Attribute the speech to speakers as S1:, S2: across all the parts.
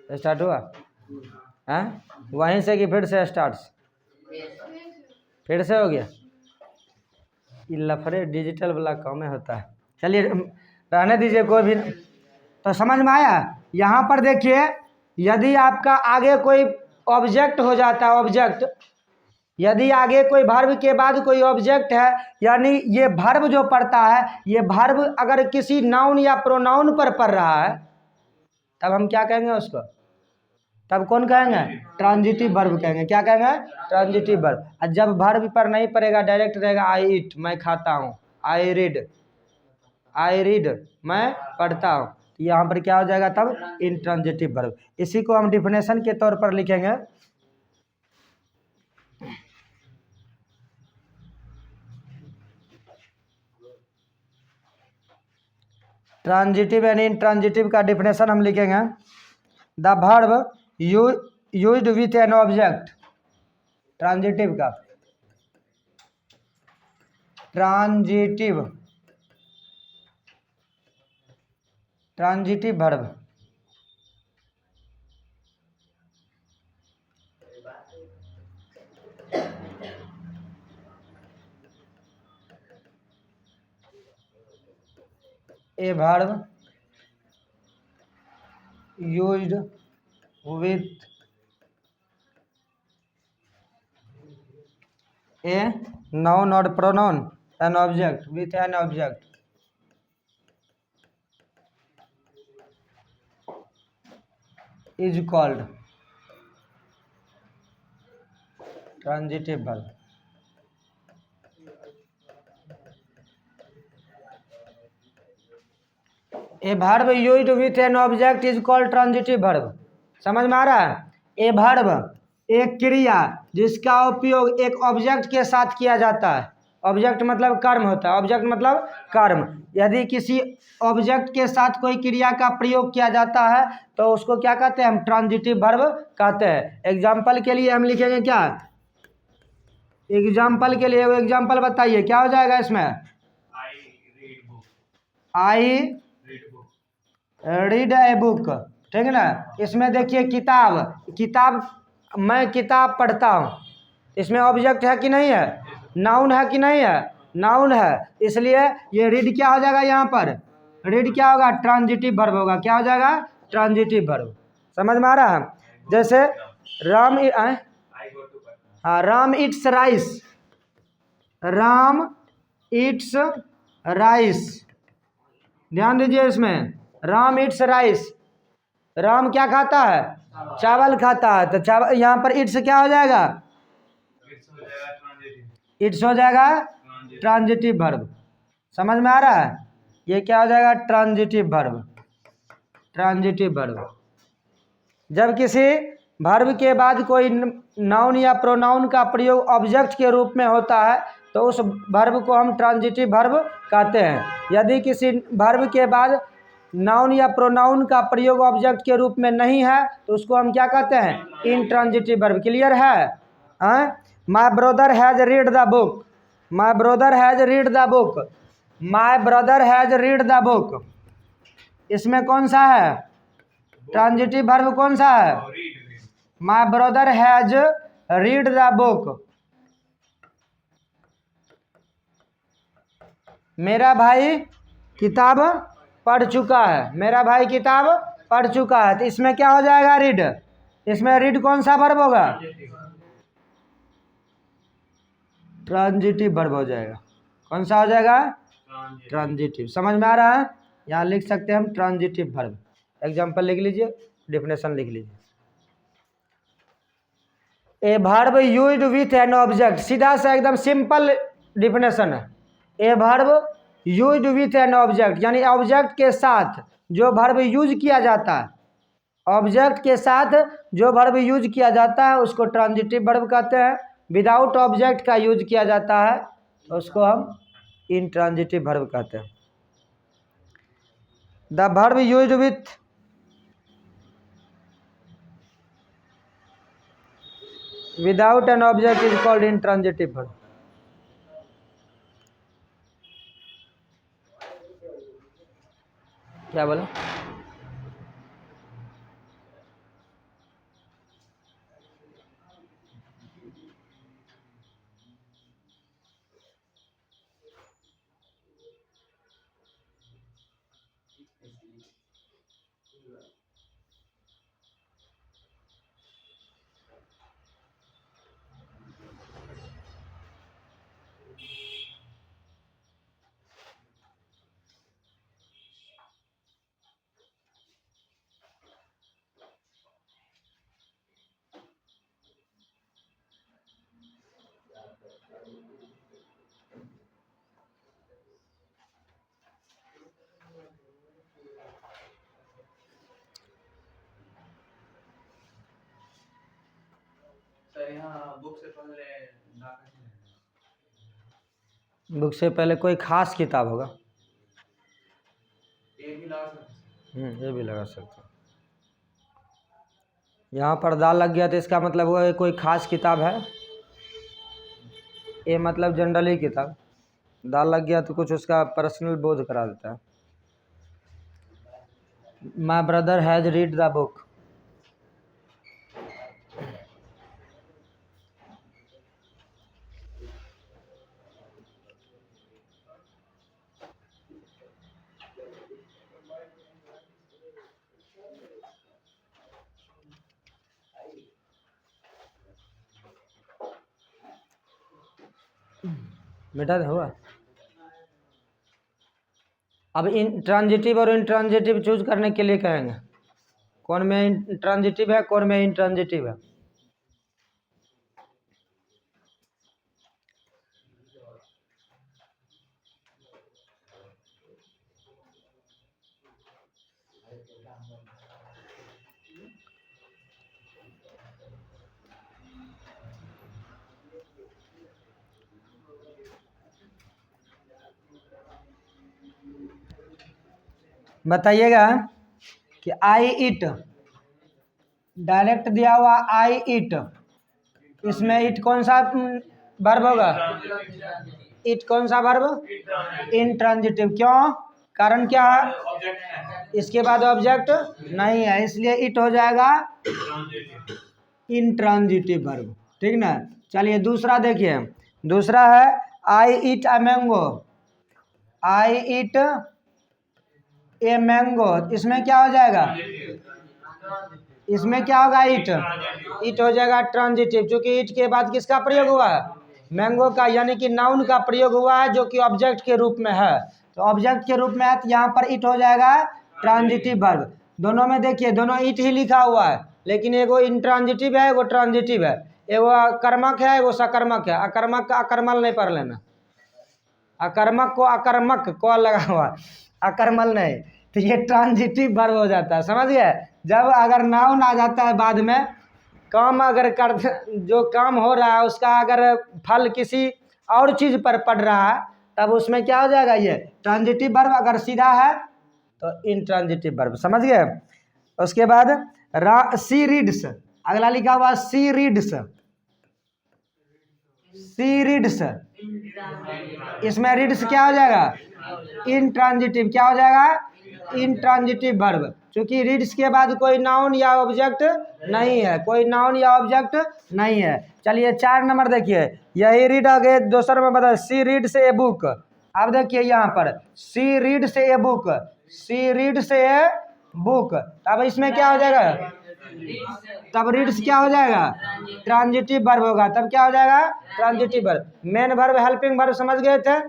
S1: Start हुआ हैं? वहीं से कि फिर से स्टार्ट? फिर से हो गया। ये लफड़े डिजिटल वाला काम में होता है। चलिए रहने दीजिए, कोई भी। तो समझ में आया? यहाँ पर देखिए, यदि आपका आगे कोई ऑब्जेक्ट हो जाता है, ऑब्जेक्ट, यदि आगे कोई वर्ब के बाद कोई ऑब्जेक्ट है, यानी ये वर्ब जो पढ़ता है, ये वर्ब अगर किसी नाउन या प्रोनाउन पर पढ़ रहा है, तब हम क्या कहेंगे उसको? तब कौन कहेंगे? ट्रांजिटिव वर्ब कहेंगे। क्या कहेंगे? Transitive verb. और जब वर्ब पर नहीं पड़ेगा, डायरेक्ट रहेगा आई ईट, मैं खाता हूँ, आई रीड, आई रीड, मैं पढ़ता हूँ, यहाँ पर क्या हो जाएगा तब? Intransitive verb. इसी को हम डिफिनेशन के तौर पर लिखेंगे। ट्रांजिटिव एंड इंट्रांजिटिव का डिफिनेशन हम लिखेंगे। The verb used with an object, transitive का, transitive verb, a verb used with a noun or pronoun, an object, with an object is called transitive verb. A verb used with an object is called transitive verb. समझ में आ रहा है? A verb एक क्रिया जिसका उपयोग एक object के साथ किया जाता है। ऑब्जेक्ट मतलब कर्म होता है, ऑब्जेक्ट मतलब कर्म। यदि किसी ऑब्जेक्ट के साथ कोई क्रिया का प्रयोग किया जाता है तो उसको क्या कहते हैं? हम ट्रांजिटिव वर्ब कहते हैं। एग्जाम्पल के लिए हम लिखेंगे क्या? एग्जाम्पल के लिए वो एग्जाम्पल बताइए, क्या हो जाएगा इसमें? आई रीड ए बुक, ठीक है ना। इसमें देखिए किताब, किताब, मैं किताब पढ़ता हूँ, इसमें ऑब्जेक्ट है कि नहीं है? नाउन है कि नहीं है? नाउन है। इसलिए ये रीड क्या हो जाएगा? यहाँ पर रीड क्या होगा? ट्रांजिटिव वर्ब होगा। क्या हो जाएगा? Transitive verb. समझ में आ रहा है? जैसे राम, हाँ, Ram it's rice, Ram it's rice, ध्यान दीजिए इसमें, राम इट्स राइस, राम क्या खाता है? चावल खाता है। तो चावल, यहाँ पर इट्स क्या हो जाएगा? इट्स हो जाएगा ट्रांजिटिव वर्ब। समझ में आ रहा है? ये क्या हो जाएगा? Transitive verb, transitive verb. जब किसी वर्ब के बाद कोई नाउन या प्रोनाउन का प्रयोग ऑब्जेक्ट के रूप में होता है तो उस वर्ब को हम ट्रांजिटिव वर्ब कहते हैं। यदि किसी वर्ब के बाद नाउन या प्रोनाउन का प्रयोग ऑब्जेक्ट के रूप में नहीं है तो उसको हम क्या कहते हैं? Intransitive verb. क्लियर है? My brother has read the book, my brother has read the book, my brother has read the book, इसमें कौन सा है? ट्रांजिटिव वर्ब कौन सा है? My brother has read the book, मेरा भाई किताब पढ़ चुका है, मेरा भाई किताब पढ़ चुका है। तो इसमें क्या हो जाएगा? रीड। इसमें रीड कौन सा वर्ब होगा? ट्रांजिटिव वर्ब हो जाएगा। कौन सा हो जाएगा? ट्रांजिटिव। समझ में आ रहा है? यहाँ लिख सकते हैं हम ट्रांजिटिव वर्ब। एग्जाम्पल लिख लीजिए, डिफिनेशन लिख लीजिए। A verb used with an object, सीधा सा एकदम सिंपल डिफिनेशन है। A verb used with an object, यानी ऑब्जेक्ट के साथ जो वर्ब यूज किया जाता है, ऑब्जेक्ट के साथ जो वर्ब यूज किया जाता है उसको ट्रांजिटिव वर्ब कहते हैं। विदाउट ऑब्जेक्ट का यूज किया जाता है तो उसको हम इंट्रांजिटिव वर्ब कहते हैं। The verb used with without an object is called intransitive verb. क्या बोला? बुक से पहले कोई खास किताब होगा। ये भी लगा सकते हो। यहाँ पर दाल लग गया तो इसका मतलब हुआ कोई खास किताब है। ये मतलब जनरली किताब। दाल लग गया तो कुछ उसका पर्सनल बोध करा देता है। My brother has read the book. बेटा हुआ। अब इंट्रांजिटिव और इंट्रांजिटिव चूज करने के लिए कहेंगे कौन में इंट्रांजिटिव है कौन में इंट्रांजिटिव है। बताइएगा कि आई इट, डायरेक्ट दिया हुआ आई इट, इसमें इट कौन सा वर्ब होगा। इट कौन सा वर्ब, इंट्रांजिटिव। क्यों, कारण क्या है, इसके बाद ऑब्जेक्ट नहीं है, इसलिए इट हो जाएगा इंट्रांजिटिव वर्ब। ठीक ना। चलिए दूसरा देखिए, दूसरा है I eat a mango. I eat a mango, इसमें क्या हो जाएगा, इसमें क्या होगा, इट। इट हो जाएगा ट्रांजिटिव, क्योंकि इट के बाद किसका प्रयोग हुआ है, मैंगो का, यानी कि नाउन का प्रयोग हुआ है जो कि ऑब्जेक्ट के रूप में है। तो ऑब्जेक्ट के रूप में है तो यहाँ पर इट हो जाएगा ट्रांजिटिव वर्ब। दोनों में देखिए दोनों इट ही लिखा हुआ है, लेकिन एगो इंट्रांजिटिव है एगो ट्रांजिटिव है, एगो कर्मक है एगो सकर्मक है। अकर्मक का अकर्मल नहीं पढ़ लेना, अकर्मक को अकर्मक को लगा हुआ, अकर्मल नहीं, तो ये ट्रांजिटिव वर्ब हो जाता है। समझ गए। जब अगर नाउन आ जाता है बाद में, काम अगर कर, जो काम हो रहा है उसका अगर फल किसी और चीज़ पर पड़ रहा है, तब उसमें क्या हो जाएगा, ये ट्रांजिटिव वर्ब। अगर सीधा है तो इंट्रांजिटिव वर्ब। समझ गए। उसके बाद सी रीड्स, अगला लिखा हुआ सी रीड्स। सी रीड्स, इसमें रीड्स क्या हो जाएगा, इंट्रांजिटिव। क्या हो जाएगा, इंट्रांजिटिव वर्ब। क्योंकि रीड्स के बाद कोई नाउन या ऑब्जेक्ट नहीं है, कोई नाउन या ऑब्जेक्ट नहीं है। चलिए 4 नंबर देखिए, यही रीड आगे दूसरा में बता, सी रीड्स ए बुक। अब देखिए यहाँ पर she reads a book, she reads a book, अब इसमें क्या हो जाएगा, तब रीड्स क्या हो जाएगा, ट्रांजिटिव वर्ब होगा। तब क्या हो जाएगा, transitive verb. Main verb helping verb समझ गए थे।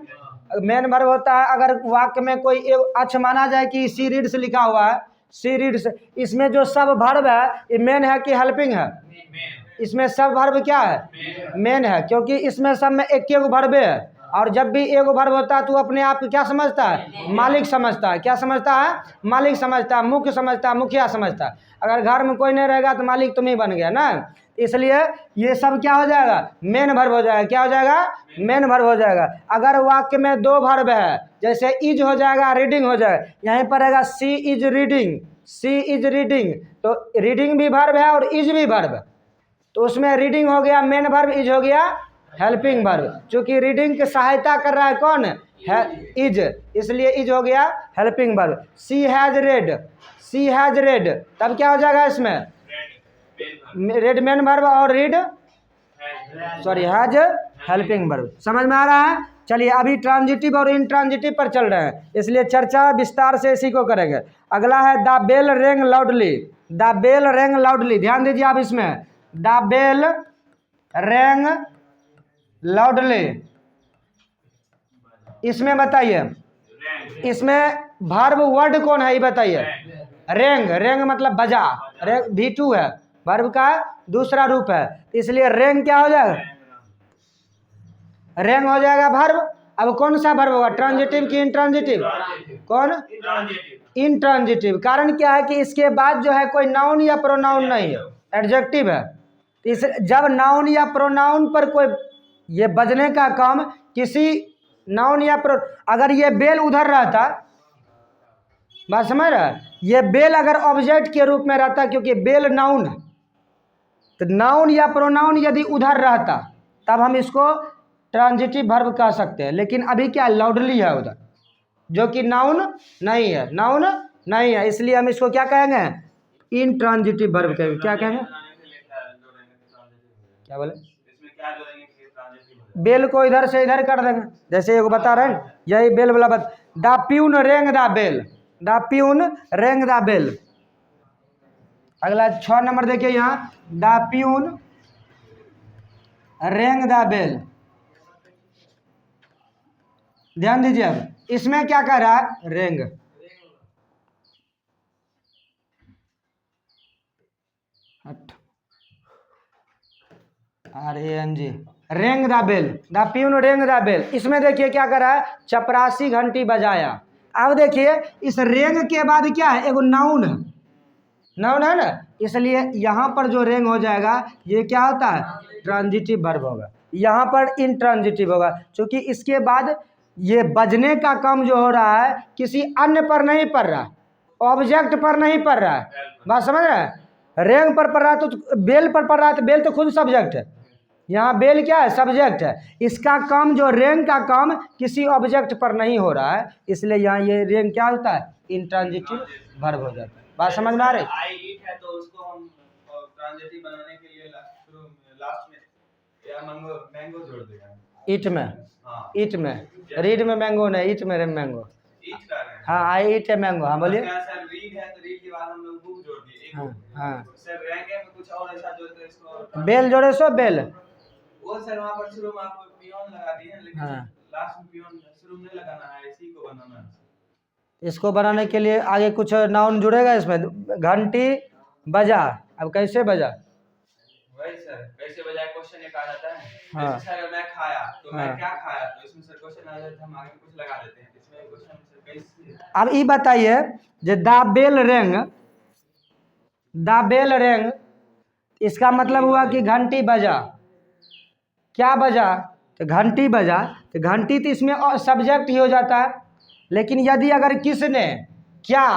S1: मेन वर्ब होता है अगर वाक्य में कोई एक अच्छा माना जाए कि सी रीड्स लिखा हुआ है, सी रीड्स, इसमें जो सब वर्ब है ये मेन है कि हेल्पिंग है, इसमें सब वर्ब क्या है, मेन है, क्योंकि इसमें सब में एक एक वर्ब है। और जब भी एक वर्ब होता है तो अपने आप को क्या समझता है, मालिक समझता है। क्या समझता है, मालिक समझता है, मुख्य समझता है, मुखिया समझता है। अगर घर में कोई नहीं रहेगा तो मालिक तुम ही बन गया ना, इसलिए ये सब क्या हो जाएगा, मेन वर्ब हो जाएगा। क्या हो जाएगा, मेन वर्ब हो जाएगा। अगर वाक्य में 2 वर्ब है, जैसे इज हो जाएगा, रीडिंग हो जाएगा, यहीं पर रहेगा she is reading, she is reading, तो रीडिंग भी वर्ब है और इज भी वर्ब है, तो उसमें रीडिंग हो गया मेन वर्ब, इज हो गया हेल्पिंग वर्ब। चूंकि रीडिंग की सहायता कर रहा है कौन है, इज, इसलिए इज हो गया helping verb. She has read, she has read, तब क्या हो जाएगा इसमें, रेड मेन वर्ब और read sorry has helping verb. समझ में आ रहा है। चलिए अभी ट्रांजिटिव और इंट्रांजिटिव पर चल रहे हैं, इसलिए चर्चा विस्तार से इसी को करेंगे। अगला है द बेल रेंग लाउडली, द बेल रेंग लाउडली, ध्यान दीजिए आप इसमें, द बेल रेंग लाउडली, इसमें बताइए, इसमें वर्ब वर्ड कौन है ये बताइए, रेंग, रेंग मतलब बजा, रेंग V2 है, वर्ब का दूसरा रूप है, इसलिए रेंग क्या हो जाएगा, रेंग हो जाएगा वर्ब। अब कौन सा वर्ब होगा, ट्रांजिटिव कि इंट्रांजिटिव, कौन, इंट्रांजिटिव। कारण क्या है कि इसके बाद जो है कोई नाउन या प्रोनाउन नहीं है, एडजेक्टिव है, इस जब नाउन या प्रोनाउन पर कोई ये बजने का काम किसी नाउन या अगर ये बेल उधर रहता, बात समझ रहा है, ये बेल अगर ऑब्जेक्ट के रूप में रहता, क्योंकि बेल नाउन है, तो नाउन या प्रोनाउन यदि उधर रहता तब हम इसको ट्रांजिटिव वर्ब कह सकते हैं। लेकिन अभी क्या लाउडली है उधर, जो कि नाउन नहीं है, नाउन नहीं है, इसलिए हम इसको क्या कहेंगे, इन ट्रांजिटिव वर्ब कहेंगे। क्या कहेंगे, क्या बोले, बेल को इधर से इधर कर देंगे, जैसे एक बता रहे हैं, यही बेल वाला बात। द प्यून रेंग द बेल, द प्यून रेंग द बेल। अगला 6 नंबर देखिए यहाँ, द प्यून रेंग द बेल। ध्यान दीजिए, अब इसमें क्या कर रहा है, रेंग, RANG, रेंग द बेल, द प्यून रेंग द बेल। इसमें देखिए क्या कर रहा है, चपरासी घंटी बजाया। अब देखिए इस रेंग के बाद क्या है, एगो नाउन है, नाउन है ना, इसलिए यहाँ पर जो रेंग हो जाएगा ये क्या होता है, ट्रांजिटिव वर्ब होगा, यहाँ पर इंट्रांजिटिव होगा, क्योंकि इसके बाद ये बजने का काम जो हो रहा है किसी अन्य पर नहीं पड़ रहा है, ऑब्जेक्ट पर नहीं पड़ रहा है। बात समझ रहे हैं, रेंग पर पड़ रहा है तो बेल पर पड़ रहा है, तो बेल तो खुद सब्जेक्ट है, यहाँ बेल क्या है, सब्जेक्ट है। इसका काम जो रेंग का काम किसी ऑब्जेक्ट पर नहीं हो रहा है, इसलिए यहाँ ये रेंग क्या होता है, इंट्रांजिटिव वर्ब हो जाता है। बात समझ में आ रही,
S2: आई ईट है तो उसको हम ट्रांजिटिव बनाने के लिए लास्ट में या मैंगो जोड़ देगा,
S1: ईट में, ईट में, रीड में मैंगो नहीं, ईट में मैंगो,
S2: ईट कर रहे हैं।
S1: हाँ आई ईट है मैंगो, हाँ बोलिए।
S2: सर रीड है तो रीड के बाद हम लोग बुक जोड़ दिए,
S1: हाँ हाँ,
S2: सर रैंक में कुछ और ऐसा जोड़ते हैं इसको,
S1: बेल जोड़े सो बेल,
S2: वो सर वहाँ पर शुरू में आप पियोन लगा दिए, लेकिन
S1: हाँ,
S2: लास्ट में पियोन शुरू में नहीं लगाना है, इसी को बनाना है।
S1: इसको बनाने के लिए आगे कुछ नाउन जुड़ेगा इसमें, घंटी बजा, अब कैसे बजा,
S2: वही सर कैसे बजाय क्वेश्चन एक आ जाता है।
S1: हाँ।
S2: जैसे सर मैं खाया तो
S1: हाँ।
S2: मैं क्या खाया, तो इसमें सर क्वेश्चन आ जाता है, हम आगे कुछ लगा देते हैं, इसमें क्वेश्चन सर कैसे।
S1: अब ये बताइए, जो द बेल रेंग, द बेल रेंग, इसका मतलब हुआ कि घंटी बजा, क्या बजा, तो घंटी बजा, तो घंटी तो इसमें सब्जेक्ट ही हो जाता है। लेकिन यदि अगर किसने, क्या,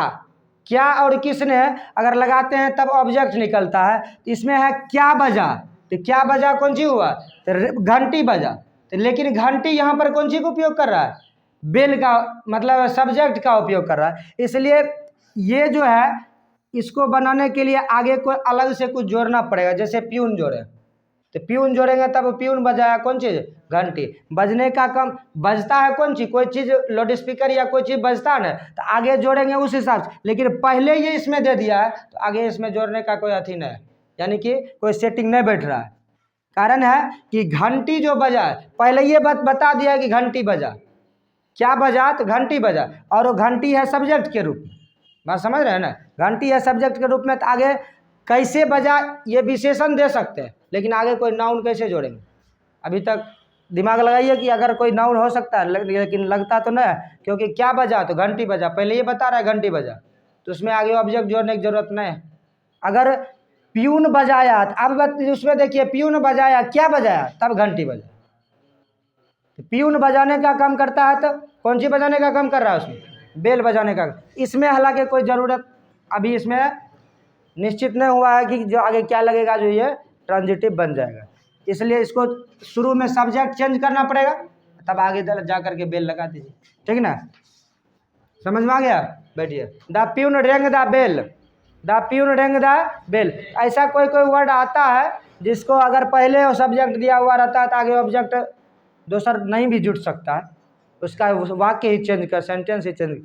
S1: क्या और किसने अगर लगाते हैं तब ऑब्जेक्ट निकलता है, तो इसमें है क्या बजा, तो क्या बजा कौन सी हुआ, तो घंटी बजा, तो लेकिन घंटी यहाँ पर कौन सी का उपयोग कर रहा है, बेल का, मतलब सब्जेक्ट का उपयोग कर रहा है। इसलिए ये जो है इसको बनाने के लिए आगे कोई अलग से कुछ जोड़ना पड़ेगा, जैसे प्यून जोड़े, तो प्यून जोड़ेंगे तब प्यून बजाया कौन चीज़, घंटी, बजने का काम, बजता है कौन चीज़, कोई चीज़ लाउड स्पीकर या कोई चीज़ बजता है ना, तो आगे जोड़ेंगे उस हिसाब से। लेकिन पहले ये इसमें दे दिया है तो आगे इसमें जोड़ने का कोई अथी नहीं है, यानी कि कोई सेटिंग नहीं बैठ रहा है। कारण है कि घंटी जो बजा, पहले ये बात बता दिया कि घंटी बजा, क्या बजा, तो घंटी बजा, और वो घंटी है सब्जेक्ट के रूप में। बात समझ रहे हैं ना, घंटी है सब्जेक्ट के रूप में, तो आगे कैसे बजा ये विशेषण दे सकते हैं, लेकिन आगे कोई नाउन कैसे जोड़ेंगे, अभी तक दिमाग लगाइए कि अगर कोई नाउन हो सकता है, लेकिन लगता तो नहीं है, क्योंकि क्या बजा, तो घंटी बजा, पहले ये बता रहा है घंटी बजा, तो उसमें आगे ऑब्जेक्ट जोड़ने की जरूरत नहीं है। अगर प्यून बजाया, तो अब उसमें देखिए प्यून बजाया, क्या बजाया, तब घंटी बजा, तो प्यून बजाने का काम करता है, तो कौन सी बजाने का काम कर रहा है, उसमें बेल बजाने का। इसमें हालांकि कोई ज़रूरत अभी इसमें निश्चित नहीं हुआ है कि जो आगे क्या लगेगा जो ये ट्रांजिटिव बन जाएगा, इसलिए इसको शुरू में सब्जेक्ट चेंज करना पड़ेगा, तब आगे जा करके बेल लगा दीजिए, ठीक ना, समझ में आ गया। बैठिए, द प्यून रेंग द बेल, द प्यून रेंग द बेल। ऐसा कोई कोई वर्ड आता है जिसको अगर पहले वो सब्जेक्ट दिया हुआ रहता है तो आगे ऑब्जेक्ट दूसर नहीं भी जुड़ सकता है, उसका वाक्य ही चेंज कर, सेंटेंस ही चेंज।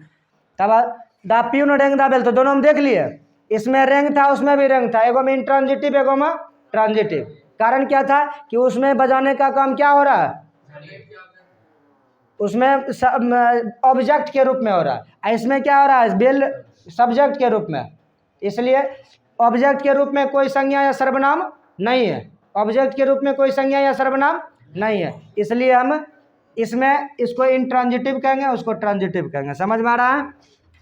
S1: तब द प्यून रेंग द बेल, तो दोनों हम देख लिए, इसमें रेंग था उसमें भी रेंग था, एगो में इंट्रांजिटिव एगो में ट्रांजिटिव। कारण क्या था कि उसमें बजाने का काम क्या हो रहा है, उसमें ऑब्जेक्ट के रूप में हो रहा है, इसमें क्या हो रहा है, बेल सब्जेक्ट के रूप में, इसलिए ऑब्जेक्ट के रूप में कोई संज्ञा या सर्वनाम नहीं है, ऑब्जेक्ट के रूप में कोई संज्ञा या सर्वनाम नहीं है, इसलिए हम इसमें इसको इंट्रांजिटिव कहेंगे, उसको ट्रांजिटिव कहेंगे। समझ में आ रहा है।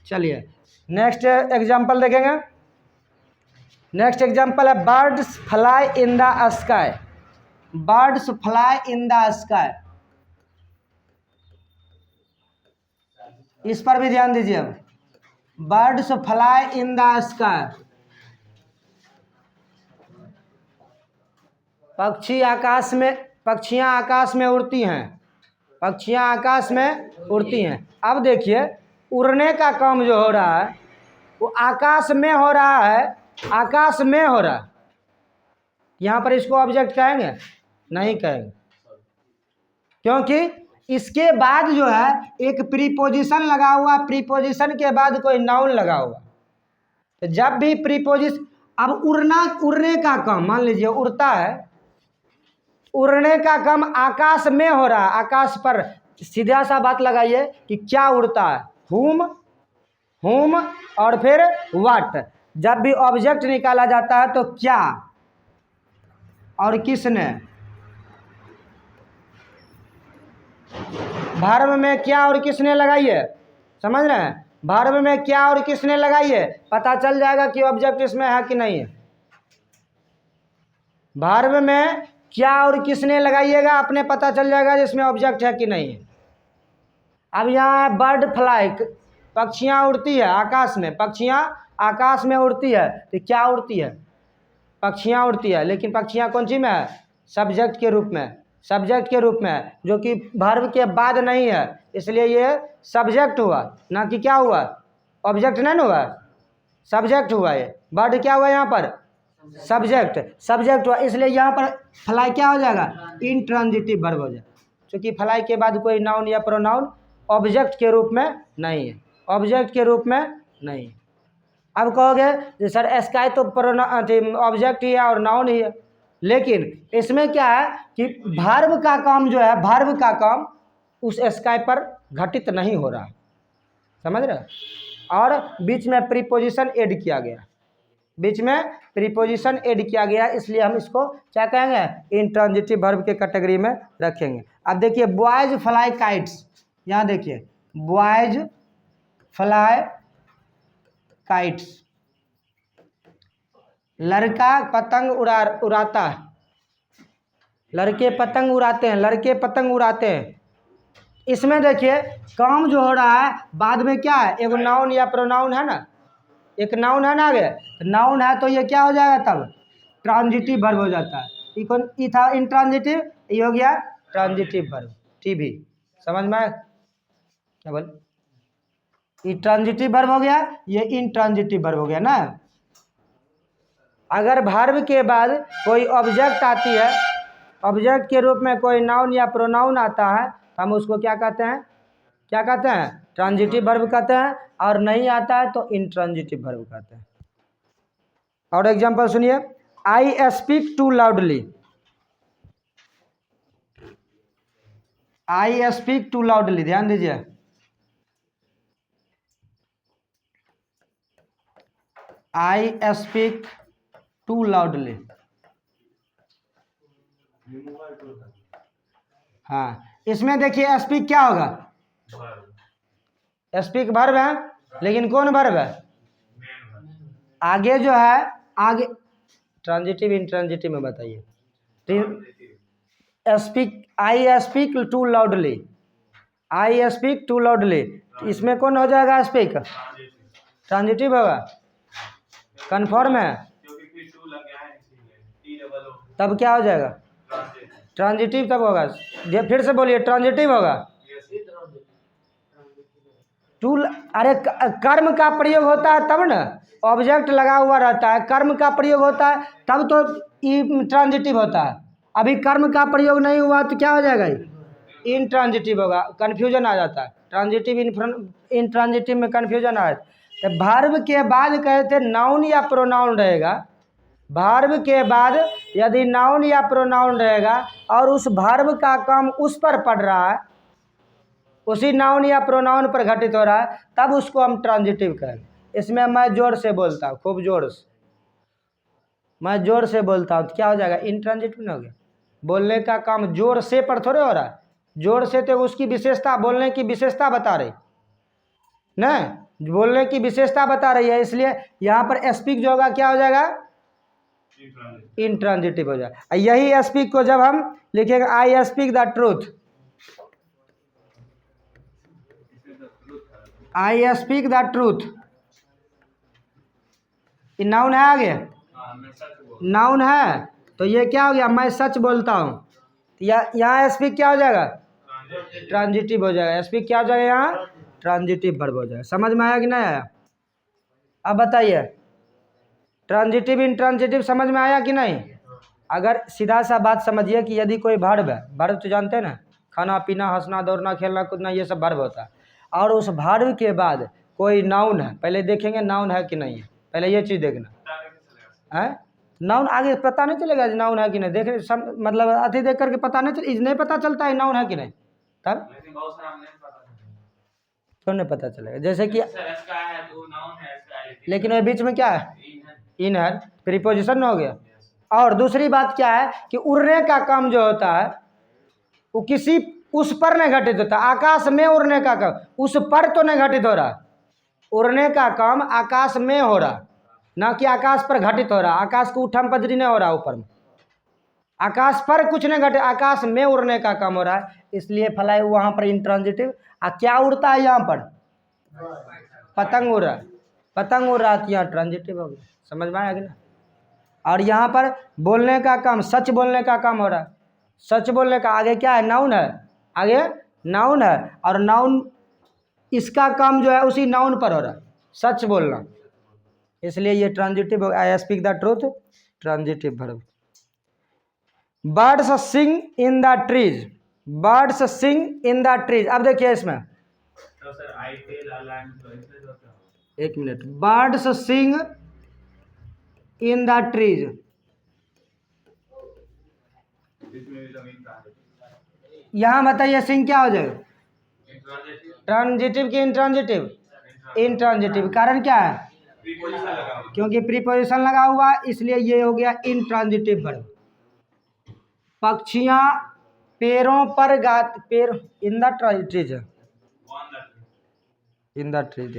S1: चलिए नेक्स्ट एग्जाम्पल देखेंगे। नेक्स्ट एग्जांपल है birds fly in the sky. Birds fly in the sky, इस पर भी ध्यान दीजिए। अब birds fly in the sky, पक्षियां आकाश में उड़ती हैं, पक्षियां आकाश में उड़ती हैं। अब देखिए उड़ने का काम जो हो रहा है वो आकाश में हो रहा है, आकाश में हो रहा है। यहाँ पर इसको ऑब्जेक्ट कहेंगे? नहीं कहेंगे, क्योंकि इसके बाद जो है एक प्रीपोजिशन लगा हुआ, प्रीपोजिशन के बाद कोई नाउन लगा हुआ। तो जब भी प्रीपोजिशन, अब उड़ने का काम, मान लीजिए उड़ता है, उड़ने का काम आकाश में हो रहा है, आकाश पर। सीधा सा बात लगाइए कि क्या उड़ता है, हुम और फिर व्हाट। जब भी ऑब्जेक्ट निकाला जाता है तो क्या और किसने, वर्ब में क्या और किसने लगाइए, समझ रहे हैं? वर्ब में क्या और किसने लगाइए, पता चल जाएगा कि ऑब्जेक्ट इसमें है कि नहीं है। वर्ब में क्या और किसने लगाइएगा, अपने पता चल जाएगा जिसमें ऑब्जेक्ट है कि नहीं है। अब यहाँ है बर्ड फ्लाई, पक्षियाँ उड़ती है आकाश में, पक्षियाँ आकाश में उड़ती है। तो क्या उड़ती है? पक्षियाँ उड़ती है, लेकिन पक्षियाँ कौन सी में है? सब्जेक्ट के रूप में, सब्जेक्ट के रूप में, जो कि वर्ब के बाद नहीं है, इसलिए ये सब्जेक्ट हुआ, ना कि क्या हुआ, ऑब्जेक्ट नहीं हुआ, सब्जेक्ट हुआ। ये बर्ड क्या हुआ यहाँ पर? सब्जेक्ट, सब्जेक्ट हुआ, इसलिए यहाँ पर फ्लाई क्या हो जाएगा? इंट्रांजिटिव वर्ब हो जाएगा, क्योंकि फ्लाई के बाद कोई नाउन या प्रोनाउन ऑब्जेक्ट के रूप में नहीं है, ऑब्जेक्ट के रूप में नहीं है। अब कहोगे कि सर स्काई तो ऑब्जेक्ट ही है और नाउन ही है, लेकिन इसमें क्या है कि वर्ब का काम जो है, वर्ब का काम उस स्काई पर घटित नहीं हो रहा, समझ रहे? और बीच में प्रीपोजिशन ऐड किया गया, बीच में प्रीपोजिशन ऐड किया गया, इसलिए हम इसको क्या कहेंगे? इंट्रांजिटिव वर्ब के कैटेगरी में रखेंगे। अब देखिए बॉयज फ्लाई काइट्स, यहाँ देखिए बॉयज फ्लाई काइट्स, लड़का पतंग उड़ाता है, लड़के पतंग उड़ाते हैं, लड़के पतंग उड़ाते हैं। इसमें देखिए काम जो हो रहा है बाद में क्या है? एक नाउन या प्रोनाउन है ना, एक नाउन है ना आगे, नाउन है तो ये क्या हो जाएगा? तब ट्रांजिटिव वर्ब हो जाता है। ये कौन ई था? इंट्रांजिटिव, ये हो गया ट्रांजिटिव वर्ब। टीवी समझ में आया क्या बोल? ये ट्रांजिटिव वर्ब हो गया, ये इंट्रांजिटिव वर्ब हो गया ना। अगर वर्ब के बाद कोई ऑब्जेक्ट आती है, ऑब्जेक्ट के रूप में कोई नाउन या प्रोनाउन आता है, हम उसको क्या कहते हैं? क्या कहते हैं? ट्रांजिटिव वर्ब कहते हैं। और नहीं आता है तो इंट्रांजिटिव वर्ब कहते हैं। और एग्जांपल सुनिए, I speak too loudly, I speak too loudly, ध्यान दीजिए, आई स्पीक टू लाउडली। हाँ, इसमें देखिए स्पीक क्या होगा? स्पीक वर्ब है, लेकिन कौन वर्ब है? आगे जो है, आगे ट्रांजिटिव इंट्रांजिटिव में बताइए। Speak, I speak too loudly, I speak too loudly, इसमें कौन हो जाएगा? स्पीक ट्रांजिटिव होगा, कन्फर्म है? तब क्या हो जाएगा? ट्रांजिटिव तब होगा। फिर से बोलिए, ट्रांजिटिव होगा। टू, अरे कर्म का प्रयोग होता है तब ना, ऑब्जेक्ट लगा हुआ रहता है, कर्म का प्रयोग होता है तब तो ट्रांजिटिव होता है। अभी कर्म का प्रयोग नहीं हुआ तो क्या हो जाएगा? इंट्रांजिटिव होगा, कन्फ्यूजन आ जाता है। ट्रांजिटिव इंट्रांजिटिव में कन्फ्यूजन आ जाता है। तो वर्ब के बाद कहते नाउन या प्रोनाउन रहेगा, वर्ब के बाद यदि नाउन या प्रोनाउन रहेगा और उस वर्ब का काम उस पर पड़ रहा है, उसी नाउन या प्रोनाउन पर घटित हो रहा है, तब उसको हम ट्रांजिटिव कहेंगे। इसमें मैं जोर से बोलता हूँ, खूब जोर से, मैं जोर से बोलता हूँ तो क्या हो जाएगा? इंट्रांजिटिव नहीं हो गया। बोलने का काम जोर से पर थोड़े हो रहा है, जोर से तो उसकी विशेषता, बोलने की विशेषता बता रही ना, बोलने की विशेषता बता रही है, इसलिए यहाँ पर स्पीक जो होगा क्या हो जाएगा? इंट्रांजिटिव हो जाएगा। यही स्पीक को जब हम लिखेंगे आई speak the truth, I speak the truth, ये नाउन है आगे, नाउन है, तो ये क्या हो गया, मैं सच बोलता हूँ। यहाँ स्पीक क्या हो जाएगा, ट्रांजिटिव हो जाएगा। स्पीक क्या हो जाएगा, यहाँ ट्रांजिटिव वर्ब हो जाएगा। समझ में आया कि नहीं आया? अब बताइए, ट्रांजिटिव इंट्रांजिटिव समझ में आया कि नहीं? अगर सीधा सा बात समझिए कि यदि कोई वर्ब है, वर्ब तो जानते हैं ना, खाना पीना, हंसना, दौड़ना, खेलना, कूदना, ये सब वर्ब होता है। और उस वर्ब के बाद कोई नाउन है, पहले देखेंगे नाउन है कि नहीं है, पहले ये चीज़ देखना है। नाउन आगे पता नहीं चलेगा नाउन है कि नहीं, देख मतलब अति देख करके पता नहीं पता चलता है नाउन है कि नहीं, तब क्यों नहीं पता चलेगा? जैसे कि लेकिन वो बीच में क्या है, इन है, प्रीपोजिशन हो गया। और दूसरी बात क्या है कि उड़ने का काम जो होता है वो किसी उस पर नहीं घटित होता, आकाश में उड़ने का काम उस पर तो नहीं घटित हो रहा, उड़ने का काम आकाश में हो रहा, ना कि आकाश पर घटित हो रहा। आकाश को उठम पजरी नहीं हो रहा ऊपर में, आकाश पर कुछ नहीं घटे, आकाश में उड़ने का काम हो रहा है, इसलिए फ्लाई वहां पर इंट्रांजिटिव। क्या उड़ता है यहाँ पर, पतंग उड़ रहा है, पतंग उड़ रहा है, यहाँ ट्रांजिटिव हो गया। समझ में आया कि ना? और यहाँ पर बोलने का काम, सच बोलने का काम हो रहा है, सच बोलने का आगे क्या है, नाउन है, आगे नाउन है, और नाउन इसका काम जो है उसी नाउन पर हो रहा है, सच बोलना, इसलिए ये ट्रांजिटिव हो गया। I speak the truth, transitive verb. Birds sing in the trees, birds sing in the trees. अब देखिए इसमें एक minute, birds sing in the trees, यहां बताइए सिंग क्या हो जाएगा, ट्रांजिटिव की इंट्रांजिटिव, इंट्रांजिटिव। कारण क्या है, क्योंकि प्रीपोजिशन लगा हुआ है, इसलिए ये हो गया इंट्रांजिटिव वर्ब। पक्षियां पेड़ों पर पेड़ in the trees, in the trees,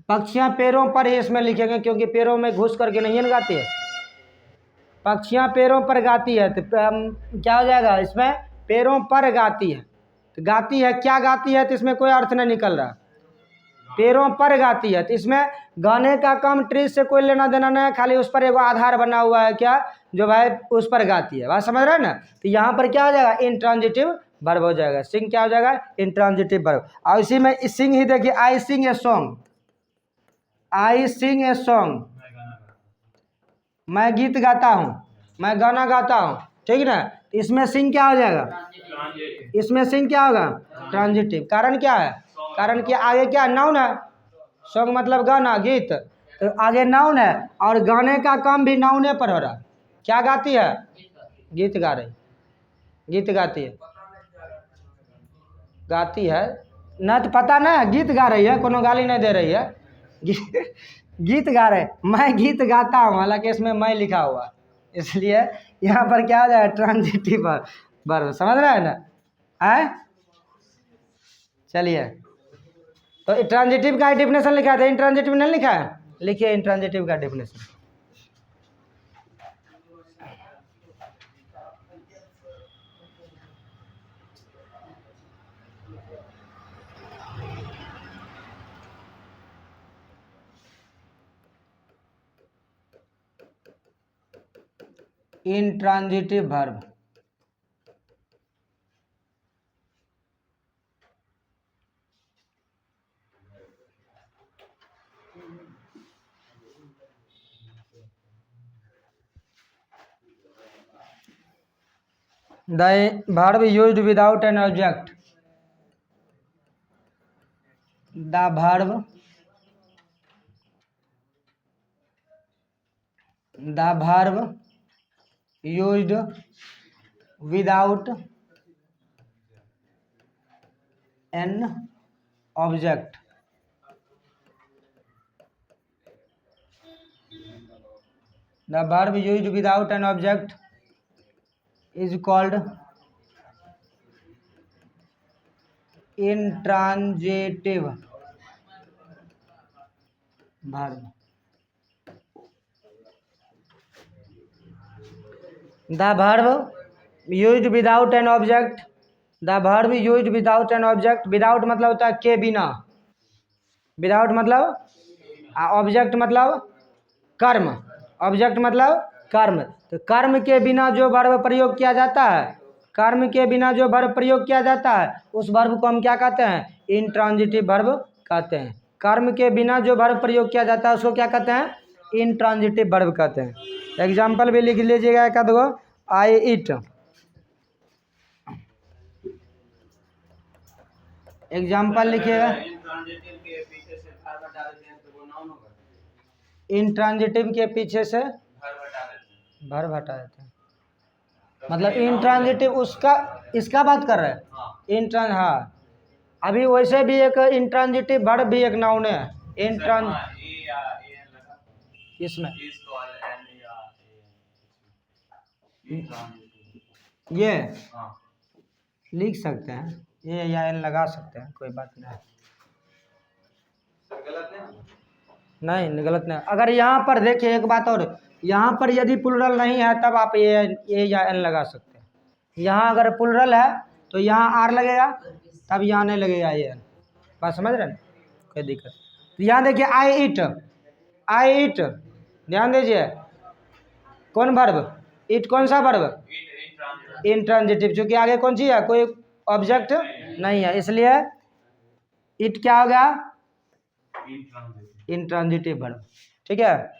S1: पक्षियां पेड़ों पर ही इसमें लिखेंगे, क्योंकि पेड़ों में घुस करके नहीं गाती है, पक्षियां पेड़ों पर गाती है, तो क्या हो जाएगा इसमें, पेड़ों पर गाती है, तो गाती है, क्या गाती है, तो इसमें कोई अर्थ नहीं निकल रहा, पेड़ों पर गाती है, तो इसमें गाने का काम ट्रीज से कोई लेना देना नहीं है, खाली उस पर एक आधार बना हुआ है, क्या, जो भाई उस पर गाती है, बात समझ रहे हैं ना? तो यहाँ पर क्या हो जाएगा, इंट्रांजिटिव वर्ब हो जाएगा। सिंग क्या हो जाएगा, इंट्रांजिटिव वर्ब। और इसी में सिंग ही देखिए, आई सिंग a song, I Singh a song, मैं गीत गाता हूँ, मैं गाना गाता हूँ, ठीक ना? इसमें सिंग क्या हो जाएगा, इसमें सिंग क्या होगा, ट्रांजिटिव। कारण क्या है, कारण कि आगे क्या नाउन है, सॉन्ग मतलब गाना, गीत, तो आगे नाउन है, और गाने का काम भी नाउने पर हो रहा है। क्या गाती है, गीत गा रही, गीत गाती है, गाती है ना, तो पता ना, गीत गा रही है, कोनो गाली नहीं दे रही है, गीत गा रहे, मैं गीत गाता हूँ, हालांकि इसमें मैं लिखा हुआ, इसलिए यहाँ पर क्या हो जाए, ट्रांजिटिव वर्ब। समझ रहे हैं ना? आए, चलिए, तो ट्रांजिटिव का डेफिनेशन लिखा था, इंट्रांजिटिव नहीं लिखा है, लिखिए इंट्रांजिटिव का definition. Intransitive verb, the verb used without an object, the verb used without an object, the verb used without an object is called intransitive verb। The verb used without an object, the verb used without an object, without मतलब होता है के बिना, without मतलब object मतलब कर्म, object मतलब कर्म, तो कर्म के बिना जो वर्ब प्रयोग किया जाता है, कर्म के बिना जो वर्ब प्रयोग किया जाता है उस वर्ब को हम क्या कहते हैं, इंट्रांजिटिव वर्ब कहते हैं। कर्म के बिना जो वर्ब प्रयोग किया जाता है उसको क्या कहते हैं, इंट्रांजिटिव वर्ब कहते हैं। एग्जाम्पल भी लिख लीजिएगा एक आध गो, आई इट, एग्जाम्पल लिखिएगा।
S2: इंट्रांजिटिव के पीछे से verb हटा देते हैं तो वो नाउन होगा।
S1: इंट्रांजिटिव के पीछे से
S2: verb हटा देते हैं।
S1: वर्ब हटा देते हैं, मतलब इंट्रांजिटिव उसका, इसका बात कर रहे हैं।
S2: हाँ
S1: हाँ, अभी वैसे भी एक इंट्रांजिटिव वर्ब भी एक नाउन है। इंट्रांज
S2: हाँ, ए या ए एन लगा
S1: किसमें,
S2: इज कॉल एन या ए इंट्रांजिटिव।
S1: ये
S2: हाँ
S1: लिख सकते हैं, ये या एन लगा सकते हैं, कोई बात नहीं।
S2: सर गलत नहीं,
S1: नहीं गलत नहीं। अगर यहाँ पर देखिए एक बात और, यहाँ पर यदि प्लुरल नहीं है तब आप ये या एन लगा सकते हैं। यहाँ अगर प्लुरल है तो यहाँ आर लगेगा, तब यहाँ नहीं लगेगा ये एन। बात समझ रहे हैं, कोई दिक्कत। तो यहाँ देखिए आई इट, आई इट, ध्यान दीजिए कौन वर्ब, इट कौन सा वर्ब,
S2: इंट्रांजिटिव।
S1: इंट्रांजिटिव, चूंकि आगे कौन सी है, कोई ऑब्जेक्ट नहीं है, इसलिए इट क्या हो गया,
S2: इंट्रांजिटिव।
S1: Intransitive verb. ठीक है,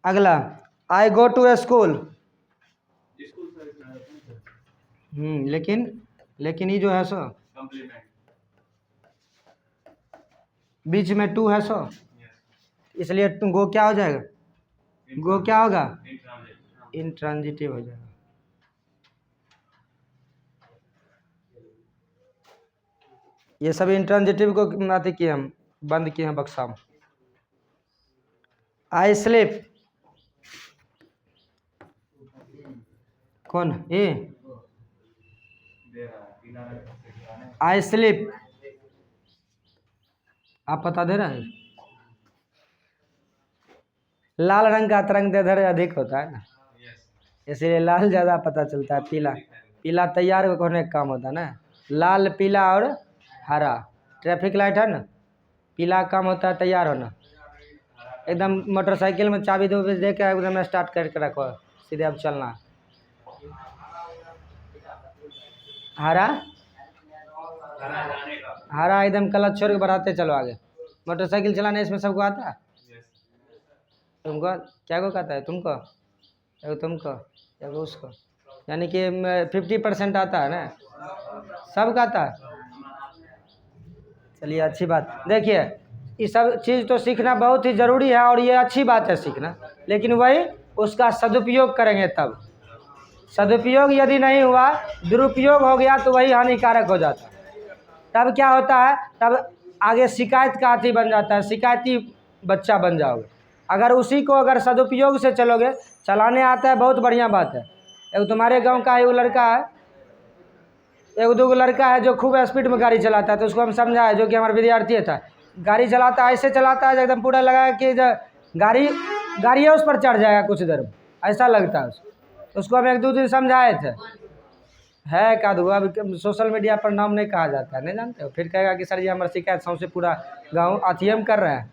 S1: अगला I go to a school,
S2: school sir
S1: लेकिन ये जो है सो
S2: कॉम्प्लीमेंट।
S1: बीच में टू है सो,
S2: यस
S1: इसलिए गो क्या हो जाएगा, गो क्या होगा,
S2: इंट्रांजिटिव।
S1: इंट्रांजिटिव हो जाएगा। ये सब इंट्रांजिटिव को अति किए हम, बंद किए हैं बक्सा में। आई स्लिप, कौन ए,
S2: दे रहा है पीला रंग से दिखाने।
S1: आई स्लिप, आप पता दे रहे हैं, लाल रंग का तरंग इधर अधिक होता है ना,
S2: यस
S1: इसलिए लाल ज़्यादा पता चलता है, पीला पीला तैयार होने का काम होता है ना, लाल पीला और हरा, ट्रैफिक लाइट है ना, पीला काम होता है तैयार होना। एकदम मोटरसाइकिल में चाबी दे के एकदम स्टार्ट करके रखो, सीधे अब चलना है। हरा,
S2: हरा जाने का।
S1: हरा एकदम क्लच छोड़ के बढ़ाते चलो आगे। मोटरसाइकिल चलाने इसमें सबको आता है,
S2: यस
S1: तुमको क्या को कहता है, तुमको, एगो तुमको, एगो उसको, यानी कि 50% आता है ना, सबका आता है। चलिए अच्छी बात, देखिए ये सब चीज़ तो सीखना बहुत ही ज़रूरी है और ये अच्छी बात है सीखना, लेकिन वही उसका सदुपयोग करेंगे तब। सदुपयोग यदि नहीं हुआ, दुरुपयोग हो गया तो वही हानिकारक हो जाता है। तब क्या होता है, तब आगे शिकायत का अति बन जाता है, शिकायती बच्चा बन जाओगे। अगर उसी को अगर सदुपयोग से चलोगे, चलाने आता है बहुत बढ़िया बात है। एक तुम्हारे गांव का एगो लड़का है, एक दो लड़का है जो खूब स्पीड में गाड़ी चलाता है, तो उसको हम समझाए, जो कि हमारा विद्यार्थी था, गाड़ी चलाता है ऐसे चलाता है एकदम पूरा लगा कि गाड़ी उस पर चढ़ जाएगा कुछ देर में, ऐसा लगता है उसको हम एक दो दिन समझाए थे। है का दो, अब सोशल मीडिया पर नाम नहीं कहा जाता है, नहीं जानते हो, फिर कहेगा कि सर जी हमारे शिकायत सौंसे पूरा गांव अथियम कर रहे हैं,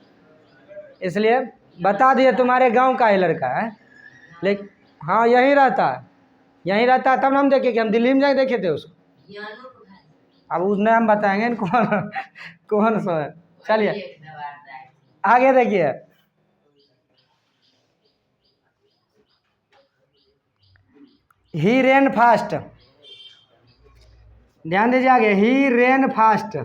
S1: इसलिए बता दिए तुम्हारे गांव का ही लड़का है, लेकिन हाँ यहीं रहता है, तब हम देखे कि हम दिल्ली में जाके देखे थे उसको। अब उसने हम बताएंगे न कौन सा है। चलिए आगे देखिए, ही रेन फास्ट, ध्यान दीजिए आगे, ही रेन फास्ट,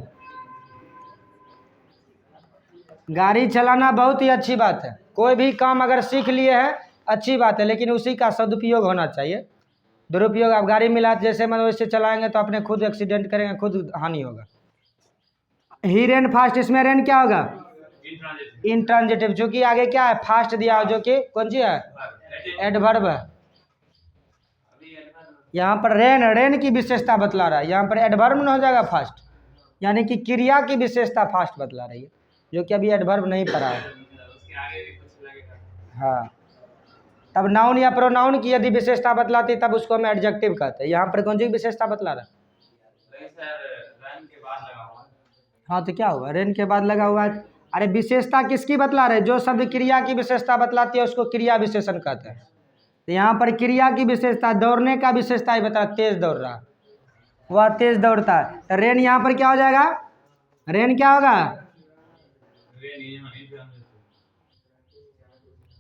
S1: गाड़ी चलाना बहुत ही अच्छी बात है, कोई भी काम अगर सीख लिए हैं अच्छी बात है, लेकिन उसी का सदुपयोग होना चाहिए। दुरुपयोग, आप गाड़ी मिला जैसे मन वैसे चलाएंगे तो अपने खुद एक्सीडेंट करेंगे, खुद हानि होगा। ही रेन फास्ट, इसमें रेन क्या होगा, इंट्रांजिटिव, चूंकि आगे क्या है, फास्ट दिया हो, जो कि कौन सी है, एडवर्ब है। यहाँ पर रेन की विशेषता बतला रहा है, यहाँ पर एडवर्ब न हो जाएगा फास्ट, यानी कि क्रिया की विशेषता फास्ट बतला रही है, जो कि अभी एडवर्ब नहीं पढ़ा है। हाँ तब नाउन या प्रोनाउन की यदि विशेषता बतलाती तब उसको हम एडजेक्टिव कहते हैं। यहाँ पर कौन सी विशेषता बतला रहा है? हाँ तो क्या हुआ, रेन के बाद लगा हुआ है। अरे विशेषता किसकी बतला रहे? जो शब्द क्रिया की विशेषता बतलाती है उसको क्रिया विशेषण कहते हैं। तो यहाँ पर क्रिया की विशेषता, दौड़ने का विशेषता ही बता, तेज दौड़ रहा, वह तेज दौड़ता है। तो रेन यहाँ पर क्या हो जाएगा? रेन क्या होगा?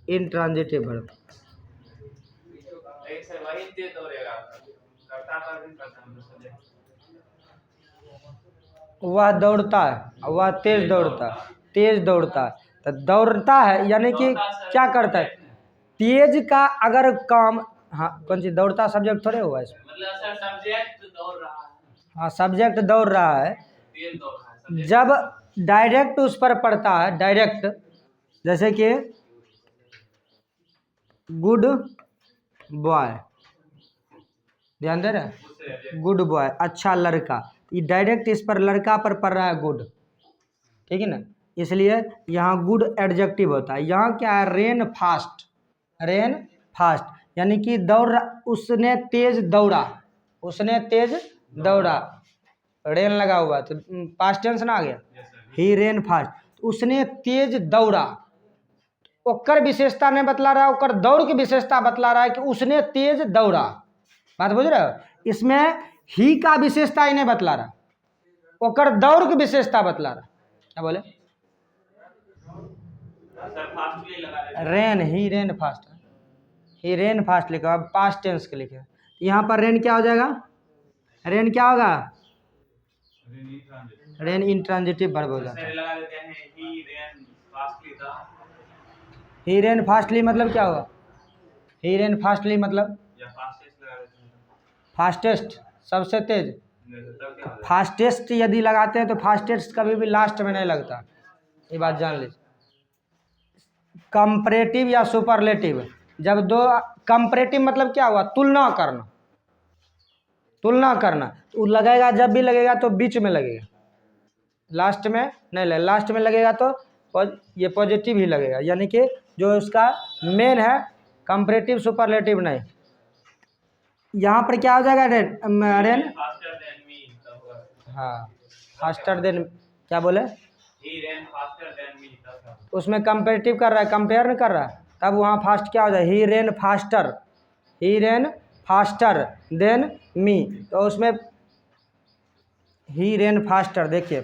S1: Intransitive verb. वह दौड़ता है, वह तेज दौड़ता है, तेज दौड़ता है। तो दौड़ता है यानी कि क्या करता है? तेज का अगर काम, हाँ कौन सी दौड़ता सब्जेक्ट थोड़े हुआ इसमें,
S2: मतलब सब्जेक्ट दौड़ रहा है।
S1: हाँ सब्जेक्ट दौड़ रहा है।
S2: तेज दौड़ रहा है।
S1: जब डायरेक्ट उस पर पड़ता है, डायरेक्ट, जैसे कि गुड बॉय, ध्यान दे रहे हैं, गुड बॉय, अच्छा लड़का, ये डायरेक्ट इस पर लड़का पर पड़ रहा है गुड, ठीक है ना, इसलिए यहाँ गुड एडजेक्टिव होता है। यहाँ क्या है? रेन फास्ट, रेन फास्ट यानी कि दौड़, उसने तेज दौड़ा, उसने तेज दौड़ा, रेन लगा हुआ तो पास्ट टेंस ना आ गया, ही रेन फास्ट, उसने तेज दौड़ा। ओकर विशेषता नहीं बतला रहा है, ओकर दौड़ की विशेषता बतला रहा है कि उसने तेज दौड़ा। बात बुझ रहे हो? इसमें ही का विशेषता ही नहीं बतला रहा, ओकर दौड़ की विशेषता बतला रहा। क्या बोले? रेन, ही रेन फास्ट, ही रेन फास्ट लिखा, अब पास्ट टेंस के लिखे। यहाँ पर रेन क्या हो जाएगा? रेन क्या होगा? रेन इंट्रांजिटिव वर्ब हो जाता है। ही रेन फास्टली मतलब क्या हुआ? ही रेन फास्टली मतलब फास्टेस्ट, सबसे तेज। फास्टेस्ट यदि लगाते हैं तो फास्टेस्ट कभी भी लास्ट में नहीं लगता, ये बात जान लीजिए। कंपैरेटिव या सुपरलेटिव, जब दो, कंपैरेटिव मतलब क्या हुआ? तुलना करना, तुलना करना, तो लगेगा, जब भी लगेगा तो बीच में लगेगा, लास्ट में नहीं लगेगा। लास्ट में लगेगा तो ये पॉजिटिव ही लगेगा, यानी कि जो उसका मेन है, कंपैरेटिव सुपरलेटिव नहीं। यहाँ पर क्या हो जाएगा? रेन, रेन, हाँ फास्टर देन, क्या बोले? उसमें कंपैरेटिव कर रहा है, कंपेयर नहीं कर रहा है, तब वहाँ फास्ट क्या हो जाए? ही रेन फास्टर, ही रेन फास्टर देन मी, तो उसमें ही रेन फास्टर, देखिए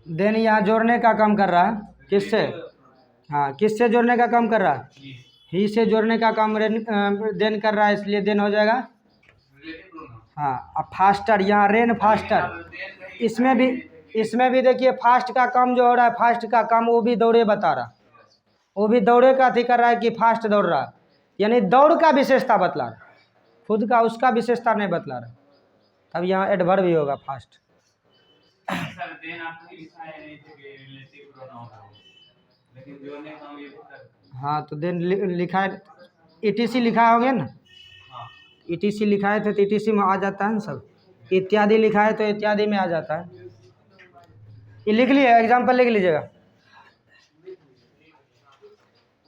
S1: देन यहाँ जोड़ने का काम कर रहा है, किससे? हाँ किससे जोड़ने का काम कर रहा है? ही से जोड़ने का काम देन कर रहा है, इसलिए देन हो जाएगा। हाँ अब फास्टर, यहाँ रेन फास्टर, इसमें भी देखिए फास्ट का काम जो हो रहा है, फास्ट का काम वो भी दौड़े बता रहा, वो भी दौड़े का अथी कर रहा है कि फास्ट दौड़ रहा है, यानी दौड़ का विशेषता बतला रहा, खुद का उसका विशेषता नहीं बतला रहा। तब यहाँ एडवर्ब भी होगा फास्ट। हाँ तो देन लिखा है, ETC लिखा होगा ना, ETC लिखा है तो ETC में आ जाता है ना सब, इत्यादि लिखा है तो इत्यादि में आ जाता है। ये लिख लिया, एग्जाम्पल लिख लीजिएगा,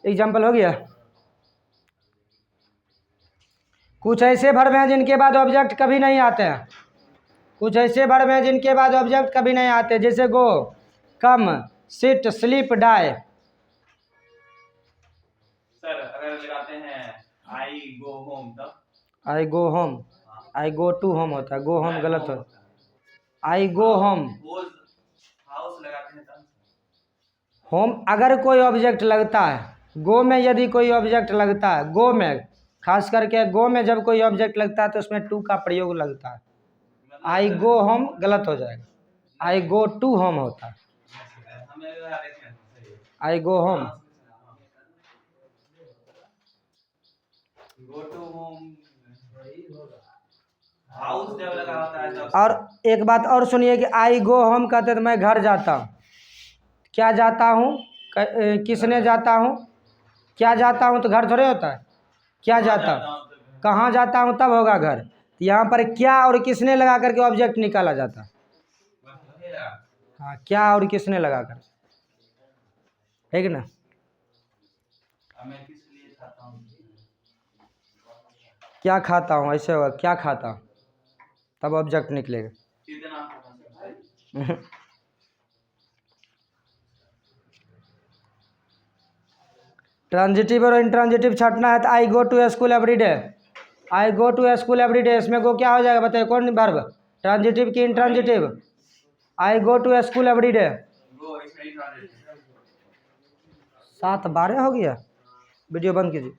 S1: एग्जाम्पल हो गया। कुछ ऐसे वर्ब हैं जिनके बाद ऑब्जेक्ट कभी नहीं आते हैं, कुछ ऐसे वर्ब हैं जिनके बाद ऑब्जेक्ट कभी नहीं आते, जैसे go, come, sit, sleep, die.
S2: Sir अगर लगाते हैं आई गो होम, तब
S1: I go home, I go to home होता है, गो होम गलत हो, आई गो होम,
S2: हाउस लगाते हैं तब।
S1: होम अगर कोई ऑब्जेक्ट लगता है, गो में यदि कोई ऑब्जेक्ट लगता है, गो में खास करके गो में जब कोई ऑब्जेक्ट लगता है तो उसमें टू का प्रयोग लगता है। आई गो होम गलत हो जाएगा, आई गो टू होम होता है, I go home,
S2: go to home, house जब लगा होता है तब।
S1: और एक बात और सुनिए कि आई गो होम कहते तो मैं घर जाता हूँ, क्या जाता हूँ, किसने जाता हूँ, क्या जाता हूँ तो घर थोड़े होता है, क्या जाता हूँ, कहाँ जाता हूँ तब होगा घर। तो यहाँ पर क्या और किसने लगा करके ऑब्जेक्ट निकाला जाता। हाँ, क्या और किसने लगा कर, ठीक ना।
S2: मैं किस लिए खाता हूँ?
S1: क्या खाता हूँ, ऐसे होगा क्या खाता हूँ, तब ऑब्जेक्ट निकलेगा।
S2: कितना खाता हूँ?
S1: ट्रांजिटिव और इंट्रांजिटिव छाटना है तो I go to school every day. I go to school every day, इसमें गो क्या हो जाएगा बताइए, कौन वर्ब, ट्रांजिटिव की intransitive. I go to school every day.
S2: Go इसमें इंट्रांजिटिव।
S1: 7:12 हो गया, वीडियो बंद कीजिए।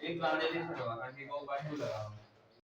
S2: एक ट्रांजिटिव से लगा, गो का टू लगा।